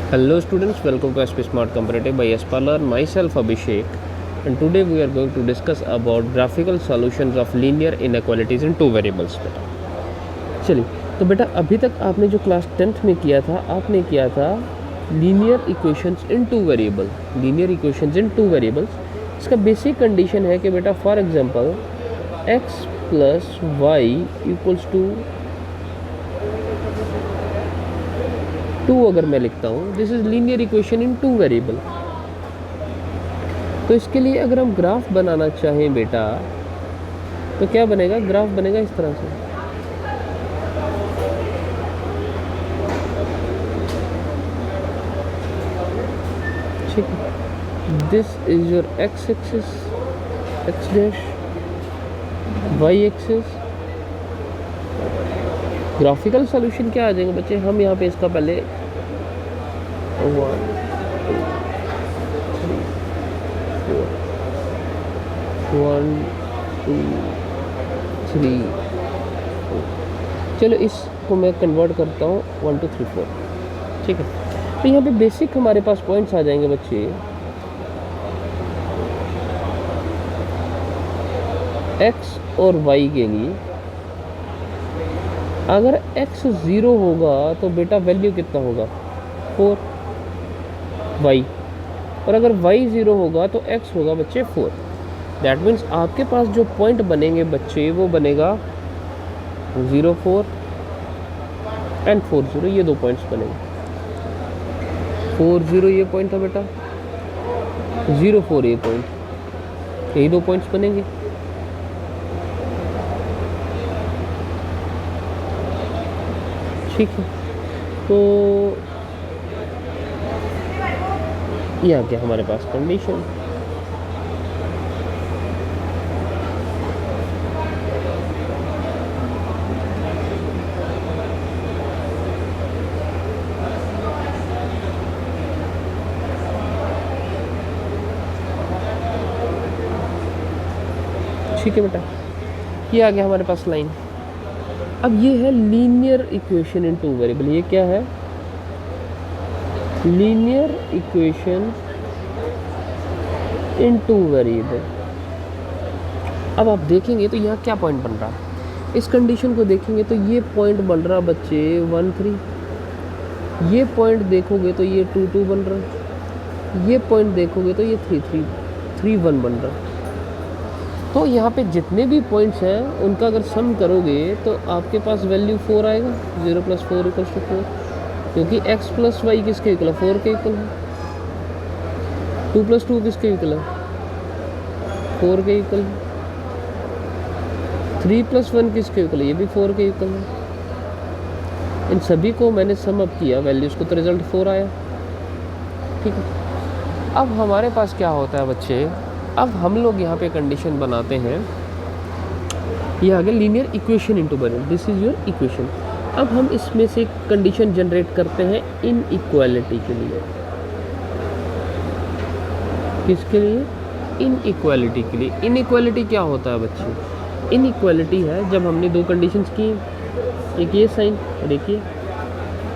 Hello students, welcome to SP Smart Comparative by Spalar. Myself Abhishek, and today we are going to discuss about graphical solutions of linear inequalities in two variables. बेटा चलिए, तो बेटा अभी तक आपने जो class 10th में किया था, आपने किया था linear equations in two variable. Linear equations in two variables, इसका बेसिक कंडीशन है कि बेटा for example x plus y equals to 2 अगर मैं लिखता हूँ, this is linear equation in two variable. तो इसके लिए अगर हम ग्राफ बनाना चाहें बेटा, तो क्या बनेगा? ग्राफ बनेगा इस तरह से। ठीक है, this is your x axis, x dash, y axis. Graphical solution क्या आ जाएंगे बच्चे? हम यहाँ पे इसका पहले 1 2 3, चलो इसको मैं कन्वर्ट करता हूँ 1 2 3 4। ठीक है, तो यहाँ पे बेसिक हमारे पास पॉइंट्स आ जाएंगे बच्चे। एक्स और वाई के लिए अगर x 0 होगा तो बेटा वैल्यू कितना होगा? 4 y, और अगर y 0 होगा तो x होगा बच्चे 4। दैट मीन्स आपके पास जो पॉइंट बनेंगे बच्चे वो बनेगा 0 4 एंड 4 0, ये दो पॉइंट्स बनेंगे। 4 0 ये पॉइंट था बेटा, 0 4 ये पॉइंट, यही दो पॉइंट्स बनेंगे। ठीक है, तो ये आ गया हमारे पास कंडीशन। ठीक है बेटा, ये आ गया हमारे पास लाइन। अब ये है linear equation in two variable. ये क्या है? Linear equation in two variable. अब आप देखेंगे तो यहाँ क्या पॉइंट बन रहा है? इस कंडीशन को देखेंगे तो ये पॉइंट बन रहा बच्चे 1 3, ये पॉइंट देखोगे तो ये 2 2 बन रहा, ये पॉइंट देखोगे तो ये 3 3 3 1 बन रहा। तो यहाँ पे जितने भी पॉइंट्स हैं उनका अगर सम करोगे तो आपके पास वैल्यू 4 आएगा। 0 + 4 = 4, क्योंकि x + y किसके इक्वल है? 4 के इक्वल है। 2 + 2 किसके इक्वल है? 4 के इक्वल है। 3 + 1 किसके इक्वल है? ये भी 4 के इक्वल है। इन सभी को मैंने सम अप किया वैल्यूज़ को, तो रिजल्ट 4 आया। ठीक है, अब हमारे पास क्या होता है बच्चे? अब हम लोग यहाँ पे कंडीशन बनाते हैं, ये आ गया linear equation into variable, this is your equation. अब हम इसमें से कंडीशन जनरेट करते हैं इनइक्वालिटी के लिए। किसके लिए? इनइक्वालिटी के लिए। इनइक्वालिटी क्या होता है बच्चे? इनइक्वालिटी है जब हमने दो कंडीशंस की, एक ये साइन और एक ये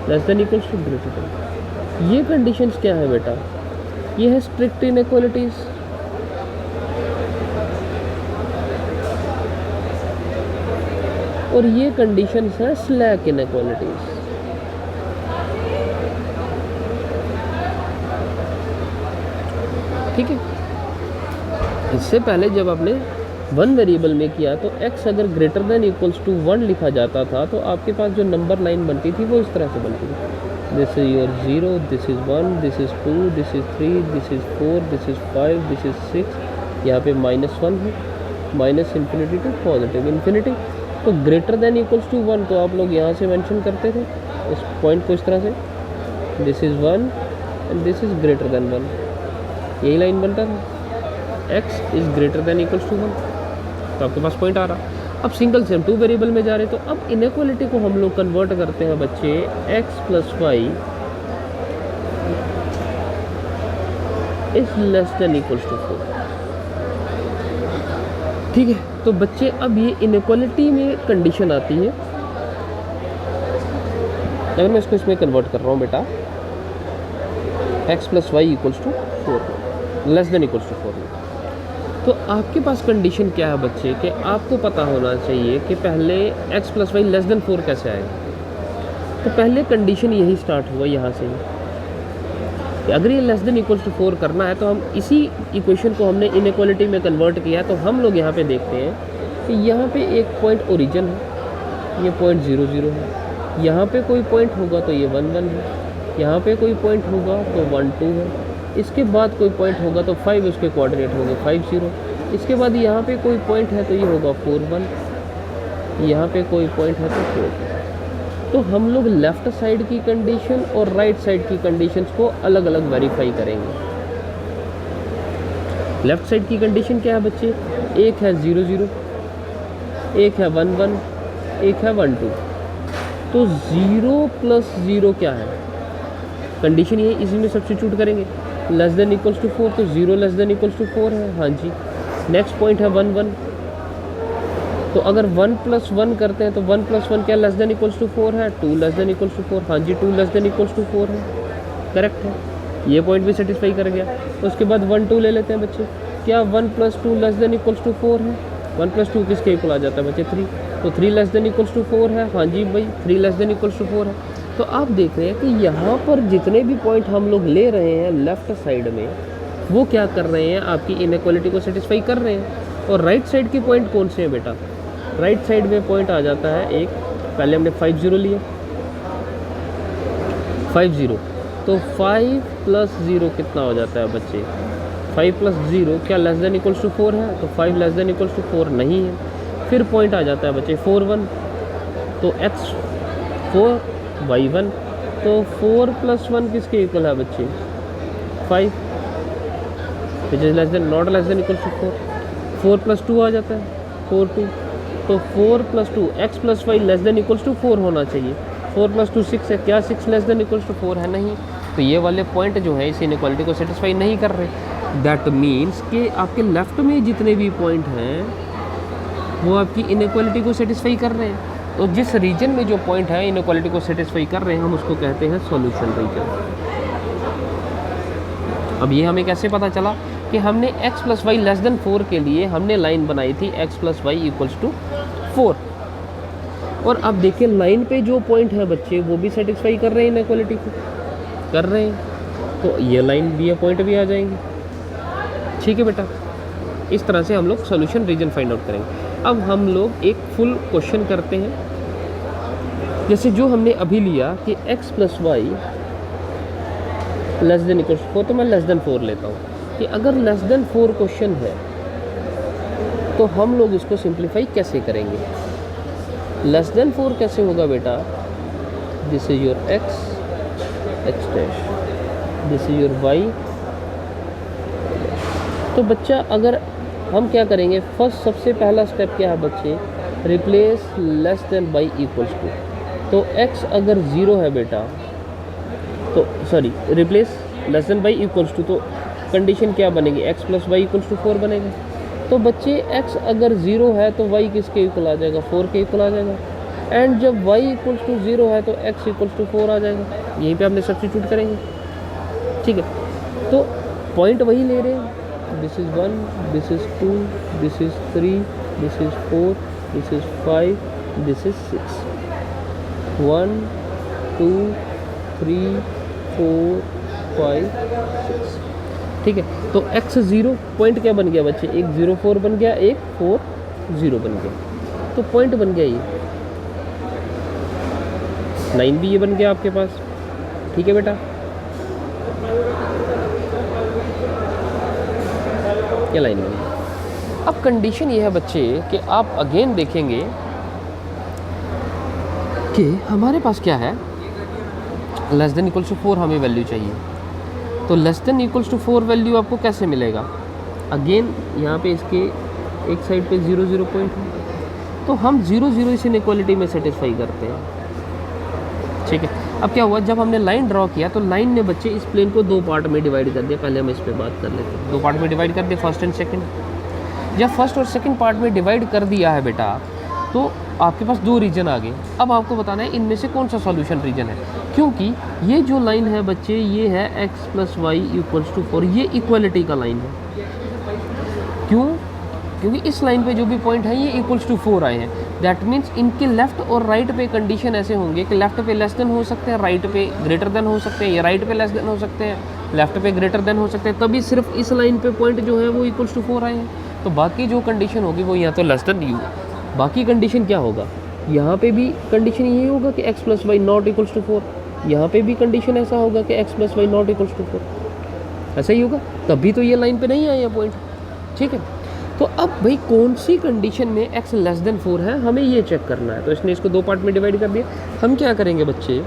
less than equals to greater than. ये कंडीशंस क्या है बेटा? ये है स्ट्रिक्ट इनइक्वालिटीज़, और ये कंडीशंस हैं स्लैक इनइक्वालिटीज। ठीक है, इससे पहले जब आपने 1 वेरिएबल में किया तो x अगर ग्रेटर देन इक्वल्स टू 1 लिखा जाता था तो आपके पास जो नंबर लाइन बनती थी वो इस तरह से बनती थी। This is your 0, this is 1, this is 2, this is 3, this is 4, this is 5, this is 6। यहाँ पे -1 है, -∞ टू पॉजिटिव इन्फिनिटी। तो ग्रेटर देन इक्वल्स टू 1 तो आप लोग यहाँ से मेंशन करते थे इस पॉइंट को इस तरह से, this is 1 and this is greater than 1, यही लाइन बनता था। x is greater than equals to 1, तो आपके पास पॉइंट आ रहा। अब सिंगल से हम 2 वेरिएबल में जा रहे, तो अब इनइक्वालिटी को हम लोग कन्वर्ट करते हैं बच्चे x + y is less than equals to 4। ठीक है, तो बच्चे अब ये इनइक्वालिटी में कंडीशन आती है, अगर मैं इसको इसमें कन्वर्ट कर रहा हूँ बेटा, x plus y equals to 4 less than equals to 4 में। तो आपके पास कंडीशन क्या है बच्चे कि आपको पता होना चाहिए कि पहले x plus y less than 4 कैसे आएगा। तो पहले कंडीशन यही स्टार्ट हुआ यहाँ से कि अगर ये लेस देन इक्वल्स टू 4 करना है तो हम इसी इक्वेशन को हमने इनइक्वालिटी में कन्वर्ट किया है। तो हम लोग यहाँ पे देखते हैं कि यहाँ पे एक पॉइंट ओरिजिन है, ये पॉइंट 0 0 है, यहाँ पे कोई पॉइंट होगा तो ये 1 1 है, यहाँ पे कोई पॉइंट होगा तो 1 2 है, इसके बाद कोई पॉइंट होगा तो 5 उसके कोऑर्डिनेट होंगे 5 0, इसके बाद यहाँ पे कोई पॉइंट है तो ये होगा 4 1, यहाँ पे कोई पॉइंट है तो 4। तो हम लोग लेफ़्ट साइड की कंडीशन और राइट साइड की कंडीशंस को अलग अलग वेरीफाई करेंगे। लेफ़्ट साइड की कंडीशन क्या है बच्चे, एक है 0 0, एक है 1 1, एक है 1 2। तो 0 प्लस 0 क्या है, कंडीशन ये इसी में सब्स्टिट्यूट करेंगे। लेस देन इक्वल्स टू 4 तो 0 लेस देन इक्वल्स टू 4 है, हाँ जी। नेक्स्ट पॉइंट है 1 1, तो अगर 1 प्लस 1 करते हैं तो 1 प्लस 1 क्या लेस देन इक्वल्स टू 4 है, 2 लेस देन इक्वल्स टू 4, हाँ जी 2 लेस देन इक्वल्स टू 4 है, करेक्ट है। ये पॉइंट भी सेटिस्फाई कर गया। उसके बाद 1 2 ले लेते हैं बच्चे, क्या 1 plus 2 less than equals to 4 है, 1 प्लस 2 किसके इक्वल आ जाता है बच्चे 3, तो 3 लेस देन इक्वल्स टू 4 है, हाँ जी भाई 3 लेस देन इक्वल्स टू 4 है। तो आप देख रहे हैं कि यहाँ पर जितने भी पॉइंट हम लोग ले रहे हैं लेफ़्ट साइड में वो क्या कर रहे हैं, आपकी इनइक्वालिटी को सेटिस्फाई कर रहे हैं। और राइट साइड के पॉइंट कौन से हैं बेटा, राइट साइड में पॉइंट आ जाता है एक, पहले हमने 5 0 लिया 5 0, तो 5 प्लस 0 कितना हो जाता है बच्चे, 5 प्लस 0 क्या लेस देन इक्वल्स टू 4 है, तो 5 लेस देन इक्वल्स टू 4 नहीं है। फिर पॉइंट आ जाता है बच्चे 4 1, तो x 4 y 1, तो 4 प्लस 1 किसके इक्वल है बच्चे 5, which is less than not less than equals to 4। 4 plus 2 आ जाता है 4 2, तो 4 plus 2 x plus y less than equals to 4 होना चाहिए। 4 प्लस 2 6 है, क्या 6 लेस देन इक्वल्स टू 4 है, नहीं। तो ये वाले पॉइंट जो है इस इनइक्वालिटी को सेटिस्फाई नहीं कर रहे। दैट मीन्स कि आपके लेफ्ट में जितने भी पॉइंट हैं वो आपकी इनइक्वालिटी को सेटिस्फाई कर रहे हैं। तो जिस रीजन में जो पॉइंट है इनइक्वालिटी को सेटिस्फाई कर रहे हैं हम उसको कहते हैं सॉल्यूशन रीजन। अब ये हमें कैसे पता चला कि हमने x plus y less than 4 के लिए हमने लाइन बनाई थी x plus y equals to 4, और अब देखिए लाइन पे जो पॉइंट है बच्चे वो भी सेटिस्फाई कर रहे हैं इनइक्वालिटी को, कर रहे हैं, तो ये लाइन भी ये पॉइंट भी आ जाएंगे। ठीक है बेटा, इस तरह से हम लोग सॉल्यूशन रीजन फाइंड आउट करेंगे। अब हम लोग एक फुल क्वेश्चन करते हैं, जैसे जो हमने अभी लिया कि x plus y less than equals 4, तो मैं लेस देन 4 लेता हूँ कि अगर लेस देन 4 क्वेश्चन है तो हम लोग इसको सिंप्लीफाई कैसे करेंगे। लेस देन 4 कैसे होगा बेटा, this is your x dash, this is your y। तो बच्चा अगर हम क्या करेंगे, फर्स्ट सबसे पहला स्टेप क्या है बच्चे, replace less than by equals to. तो x अगर 0 है बेटा, तो sorry replace less than by equals to, तो कंडीशन क्या बनेगी, x plus y equals to 4 बनेगा। तो बच्चे x अगर 0 है तो y किसके इक्वल आ जाएगा, 4 के इक्वल आ जाएगा। एंड जब y इक्वल्स टू 0 है तो x इक्वल्स टू 4 आ जाएगा, यहीं पे हमने सब्स्टिट्यूट करेंगे। ठीक है, तो पॉइंट वही ले रहे हैं, this is 1, this is 2, this is 3, this is 4, this is 5, this is 6, 1 2 3 4 5 6। ठीक है, तो x 0 पॉइंट क्या बन गया बच्चे, एक 0 4 बन गया, एक 4 0 बन गया, तो पॉइंट बन गया ये 9 भी ये बन गया आपके पास। ठीक है बेटा, ये लाइन बन गई। अब कंडीशन ये है बच्चे कि आप अगेन देखेंगे कि हमारे पास क्या है, लेस देन इक्वल्स टू 4 हमें वैल्यू चाहिए। तो less than equals to 4 value आपको कैसे मिलेगा, अगेन यहाँ पे इसके एक साइड पे 0 0 पॉइंट है, तो हम 0 0 इस इनइक्वालिटी में सेटिस्फाई करते हैं। ठीक है, अब क्या हुआ, जब हमने लाइन ड्रॉ किया तो लाइन ने बच्चे इस प्लेन को 2 पार्ट में डिवाइड कर दिया। पहले हम इस पे बात कर लेते हैं, 2 पार्ट में डिवाइड कर दिया, फर्स्ट एंड सेकंड। जब फर्स्ट और सेकंड पार्ट में डिवाइड कर दिया है बेटा, तो आपके पास दो रीजन आ गए। अब आपको बताना है इनमें से कौन सा सॉल्यूशन रीजन है, क्योंकि ये जो लाइन है बच्चे ये है x + y = 4, ये इक्वलिटी का लाइन है। क्यों? क्योंकि इस लाइन पे जो भी पॉइंट है ये = 4 आए हैं। दैट मीन्स इनके लेफ्ट और राइट पे कंडीशन ऐसे होंगे कि लेफ्ट पे लेस देन हो सकते हैं, राइट पे ग्रेटर देन हो सकते हैं, या राइट पे लेस देन हो सकते हैं, लेफ्ट पे ग्रेटर देन हो सकते हैं, तभी सिर्फ इस लाइन पे पॉइंट जो है वो = 4 आए हैं। तो बाकी जो कंडीशन होगी वो या तो लेस देन यू, बाकी कंडीशन क्या होगा, यहाँ पे भी कंडीशन यही होगा कि x + y ≠ 4, यहाँ पे भी कंडीशन ऐसा होगा कि x + y ≠ 4, ऐसा ही होगा, तभी तो ये लाइन पे नहीं आया पॉइंट। ठीक है, तो अब भाई कौन सी कंडीशन में x < 4 है, हमें ये चेक करना है। तो इसने इसको दो पार्ट में डिवाइड कर दिया। हम क्या करेंगे बच्चे,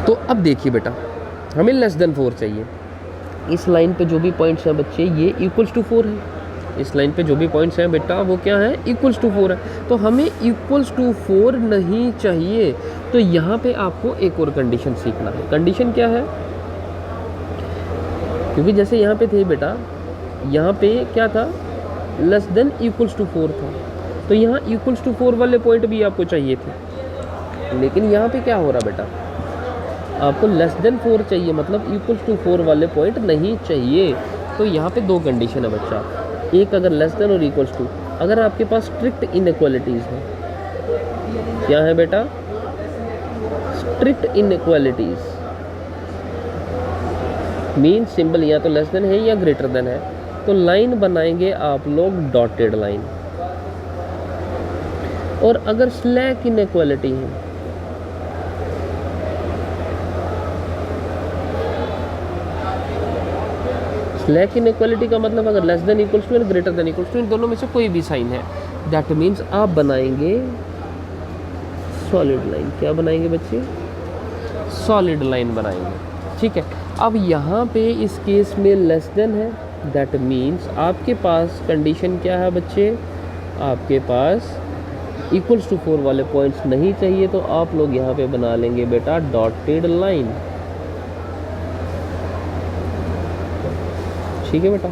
तो अब देखिए बेटा, हमें < 4 चाहिए। इस लाइन पे जो भी पॉइंट्स हैं बच्चे ये = 4 है। इस लाइन पे जो भी पॉइंट्स हैं बेटा वो क्या है, = 4 है। तो हमें = 4 नहीं चाहिए। तो यहाँ पे आपको एक और कंडीशन सीखना है। कंडीशन क्या है, क्योंकि जैसे यहाँ पे थे बेटा, यहाँ पे क्या था, < 4 था, तो यहाँ = 4 वाले पॉइंट भी आपको चाहिए थे। लेकिन यहाँ पे क्या हो रहा बेटा, आपको < 4 चाहिए, मतलब = 4 वाले पॉइंट नहीं चाहिए। तो यहाँ पे दो कंडीशन है बच्चा, एक अगर लेस देन और = अगर आपके पास स्ट्रिक्ट इनइक्वालिटीज़ है, क्या है बेटा, स्ट्रिक्ट इनइक्वालिटीज़ मीन सिंबल या तो लेस देन है या ग्रेटर देन है, तो लाइन बनाएंगे आप लोग डॉटेड लाइन। और अगर स्लैक इनइक्वालिटी है, स्लैक इनइक्वालिटी का मतलब अगर लेस देन = और ग्रेटर देन = इन दोनों में से कोई भी साइन है, दैट मीन्स आप बनाएंगे सॉलिड लाइन। क्या बनाएंगे बच्चे, सॉलिड लाइन बनाएंगे। ठीक है, अब यहाँ पे इस केस में लेस देन है, दैट मीन्स आपके पास कंडीशन क्या है बच्चे, आपके पास = 4 वाले पॉइंट्स नहीं चाहिए। तो आप लोग यहाँ पे बना लेंगे बेटा डॉटेड लाइन। ठीक है बेटा,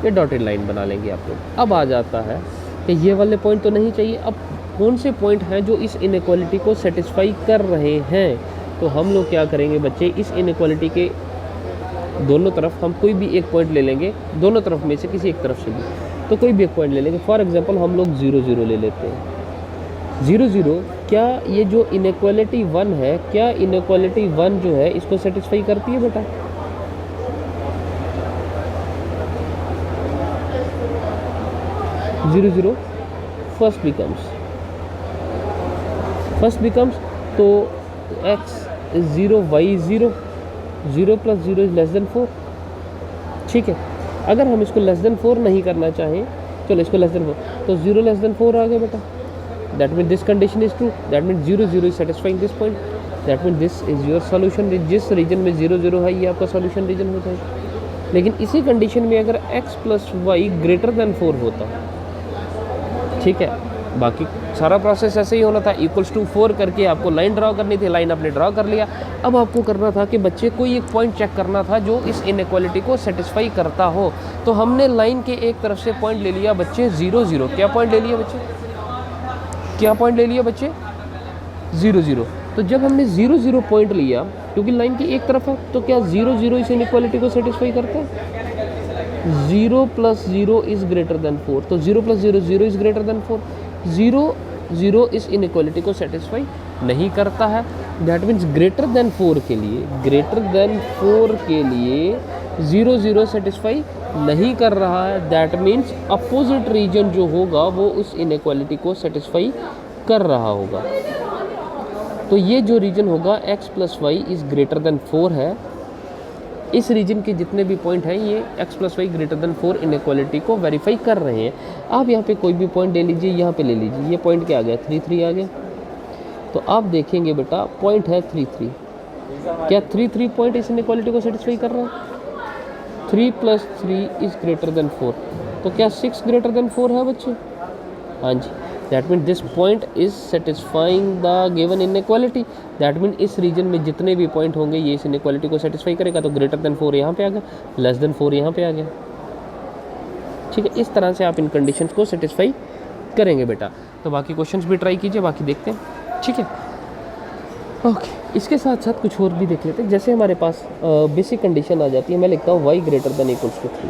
ये डॉटेड लाइन बना लेंगे आप लोग। अब आ जाता है कि ये वाले पॉइंट तो नहीं चाहिए, अब कौन से पॉइंट हैं जो इस इनइक्वालिटी को सेटिस्फाई कर रहे हैं। तो हम लोग क्या करेंगे बच्चे, इस इनइक्वालिटी के दोनों तरफ हम कोई भी एक पॉइंट ले लेंगे, दोनों तरफ में से किसी एक तरफ से भी, तो कोई भी एक पॉइंट ले लेंगे। फॉर एग्जांपल हम लोग 0 0 ले लेते हैं। 0 0, क्या ये जो इनइक्वालिटी 1 है, क्या इनइक्वालिटी 1 जो है इसको सेटिस्फाई करती है बेटा, 0 0 फर्स्ट बिकम्स तो x 0 y 0, 0 + 0 < 4। ठीक है, अगर हम इसको <4 नहीं करना चाहें, चलो इसको <4, तो 0 <4 आ गया बेटा। That mean this condition is true, that mean 0 0 is satisfying this point, that mean this is your solution. जिस रीजन में 0 0 है ये आपका सॉल्यूशन रीजन होता है। लेकिन इसी कंडीशन में अगर x + y > 4 होता, ठीक है, बाकी सारा प्रोसेस ऐसे ही होना था, = 4 करके आपको लाइन ड्रा करनी थी, लाइन आपने ड्रा कर लिया। अब आपको करना था कि बच्चे कोई एक पॉइंट चेक करना था जो इस इनइक्वालिटी को सेटिस्फाई करता हो। तो हमने लाइन के एक तरफ से पॉइंट ले लिया बच्चे 0 0। क्या पॉइंट ले लिया बच्चे, क्या पॉइंट ले लिया बच्चे, 0 0। तो जब हमने 0 0 पॉइंट लिया, क्योंकि लाइन की एक तरफ है, तो क्या 0 0 इस इनइक्वालिटी को सेटिस्फाई करता है, 0 + 0 इज ग्रेटर देन 4, तो 0 + 0 0 इज ग्रेटर देन 4। 0 0 इस इनइक्वालिटी को सेटिस्फाई नहीं करता है। दैट मीन्स ग्रेटर देन 4 के लिए, ग्रेटर देन 4 के लिए 0 0 सेटिस्फाई नहीं कर रहा है। दैट मीन्स अपोजिट रीजन जो होगा वो उस इनइक्वालिटी को सेटिस्फाई कर रहा होगा। तो ये जो रीजन होगा x + y is greater than 4 है, इस रीजन के जितने भी पॉइंट हैं ये x + y > 4 इनइक्वालिटी को वेरीफाई कर रहे हैं। आप यहाँ पे कोई भी पॉइंट ले लीजिए, यहाँ पे ले लीजिए, ये पॉइंट क्या आ गया, 3 3 आ गया। तो आप देखेंगे बेटा पॉइंट है 3 3, क्या 3 3 पॉइंट इस इनइक्वालिटी को सेटिस्फाई कर रहा है, 3 + 3 इज ग्रेटर देन 4, तो क्या 6 ग्रेटर देन 4 है बच्चे, हाँ जी। That mean this point is satisfying the given inequality. That mean इस रीजन में जितने भी पॉइंट होंगे ये इस इनइक्वालिटी को सेटिस्फाई करेगा। तो ग्रेटर देन 4 यहाँ पे आ गया, लेस देन 4 यहाँ पे आ गया। ठीक है, इस तरह से आप इन कंडीशंस को सेटिस्फाई करेंगे बेटा। तो बाकी क्वेश्चंस भी ट्राई कीजिए, बाकी देखते हैं, ठीक है। ओके, इसके साथ साथ कुछ और भी देख लेते हैं। जैसे हमारे पास बेसिक कंडीशन आ जाती है, मैं लिखता हूँ y greater than equals to 3,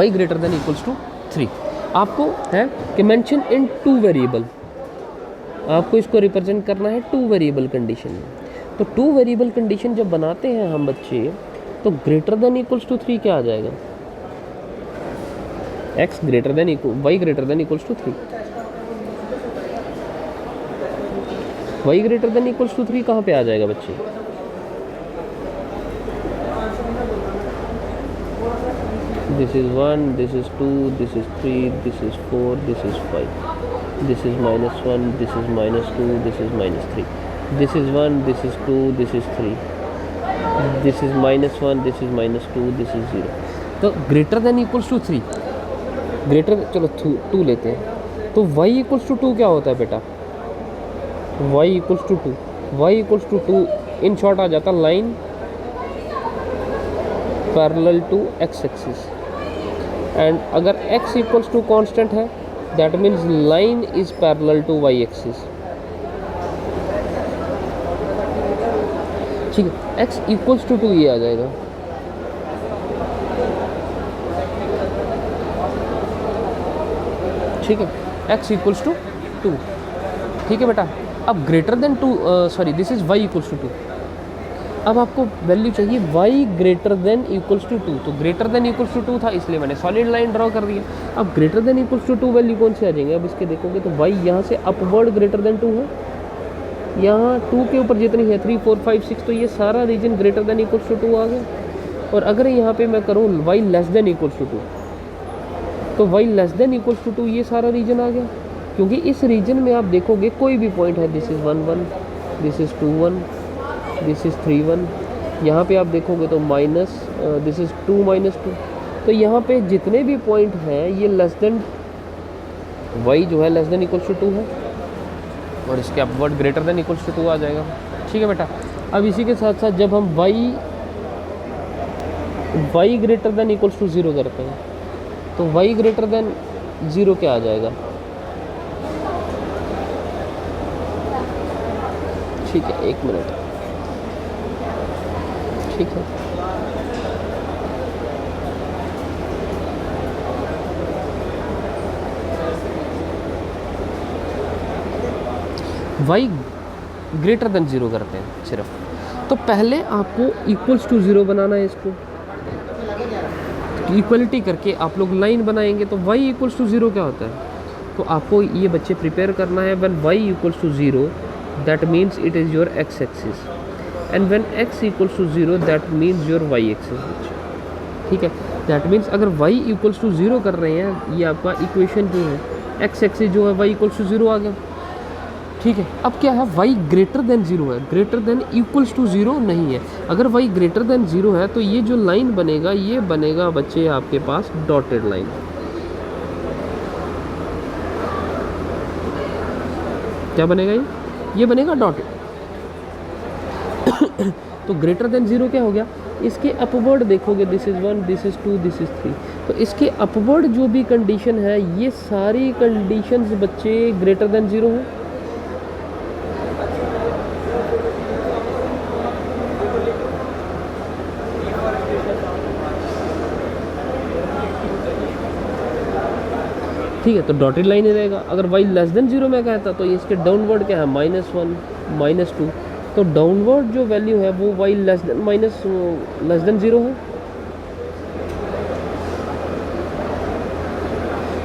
y greater than equals to 3। आपको है कि मेंशन इन 2 वेरिएबल, आपको इसको रिप्रेजेंट करना है 2 वेरिएबल कंडीशन में। तो 2 वेरिएबल कंडीशन जब बनाते हैं हम बच्चे, तो ग्रेटर देन इक्वल्स टू 3 क्या आ जाएगा, x greater than y greater than equals to 3। y greater than equals to 3 कहाँ पे आ जाएगा बच्चे, this is 1, this is 2, this is 3, this is 4, this is 5, this is -1, this is -2, this is -3, this is 1, this is 2, this is 3, this is -1, this is -2, this is 0। तो greater than equals to 3, greater, चलो 2 लेते हैं। तो y equals to 2 क्या होता है बेटा, y equals to 2, y equals to 2 in short आ जाता line parallel to x axis. And अगर x इक्वल्स टू कांस्टेंट है, that means line is parallel to y axis, ठीक है। x इक्वल्स टू 2 ये आ जाएगा, ठीक है, x इक्वल्स टू 2, ठीक है बेटा। अब greater than 2, sorry this is y equals to 2। अब आपको वैल्यू चाहिए y greater than equals to 2। तो ग्रेटर देन इक्वल्स टू 2 था, इसलिए मैंने सॉलिड लाइन ड्रॉ कर दिया। अब greater than equals to 2 value कौन से आ जाएंगे, अब इसके देखोगे तो y यहाँ से अपवर्ड ग्रेटर देन 2 है, यहाँ 2 के ऊपर जितनी है 3, 4, 5, 6, तो ये सारा region greater than equals to 2 आ गया। और अगर यहाँ पे मैं करूँ y less than equals to 2, तो y less than equals to 2 ये सारा रीजन आ गया, क्योंकि इस रीजन में आप देखोगे कोई भी पॉइंट है, this is 1, 1, this is 2, 1, this is 3, 1, यहाँ पे आप देखोगे तो माइनस, दिस इज़ 2, -2। तो यहाँ पे जितने भी पॉइंट हैं ये लेस देन, y जो है लेस देन इक्वल्स टू 2 है, और इसके upward greater than equals to 2 आ जाएगा, ठीक है बेटा। अब इसी के साथ साथ जब हम y greater than equals to 0 करते हैं, तो y ग्रेटर देन 0 क्या आ जाएगा, ठीक है, 1 मिनट, ठीक है। y ग्रेटर देन 0 करते हैं सिर्फ, तो पहले आपको इक्वल्स टू 0 बनाना है, इसको इक्वलिटी करके आप लोग लाइन बनाएंगे। तो y इक्वल्स टू 0 क्या होता है, तो आपको ये बच्चे प्रिपेयर करना है, when y equals to 0 that means it is your x axis, and when x equals to 0 that means your y axis, ठीक है। दैट मीन्स अगर y इक्वल्स टू 0 कर रहे हैं, ये आपका इक्वेशन जो है x एक्सिस जो है y इक्वल्स टू 0 आ गया, ठीक है। अब क्या है, y ग्रेटर देन 0 है, ग्रेटर देन इक्वल्स टू 0 नहीं है। अगर y ग्रेटर देन 0 है तो ये जो लाइन बनेगा, ये बनेगा बच्चे आपके पास डॉटेड लाइन, क्या बनेगा, ये बनेगा डॉटेड। तो ग्रेटर देन 0 क्या हो गया, इसके अपवर्ड देखोगे, this is 1, this is 2, this is 3, तो इसके अपवर्ड जो भी कंडीशन है, ये सारी कंडीशंस बच्चे ग्रेटर देन 0 है। ठीक है, तो डॉटेड लाइन ही रहेगा। अगर y लेस देन 0 में कहता तो इसके डाउनवर्ड क्या है, -1, -2, तो डाउनवर्ड जो वैल्यू है वो y लेस देन 0 है।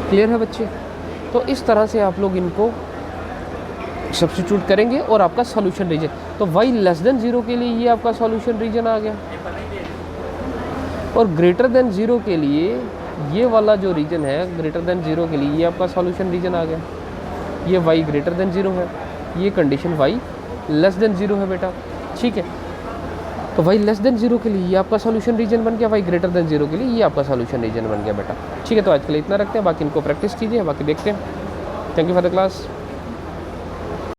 क्लियर है बच्चे? तो इस तरह से आप लोग इनको सब्स्टिट्यूट करेंगे और आपका सॉल्यूशन रीजन, तो y लेस देन 0 के लिए ये आपका सॉल्यूशन रीजन आ गया, और ग्रेटर देन 0 के लिए ये वाला जो रीजन है ग्रेटर देन 0 के लिए ये आपका सॉल्यूशन रीजन आ गया। ये y ग्रेटर देन 0 है, ये कंडीशन y लेस देन 0 है बेटा, ठीक है। तो y लेस देन 0 के लिए ये आपका सॉल्यूशन रीजन बन गया, y ग्रेटर देन 0 के लिए ये आपका सॉल्यूशन रीजन बन गया बेटा, ठीक है। तो आज के लिए इतना रखते हैं, बाकी इनको प्रैक्टिस कीजिए, बाकी देखते हैं। Thank you for the class.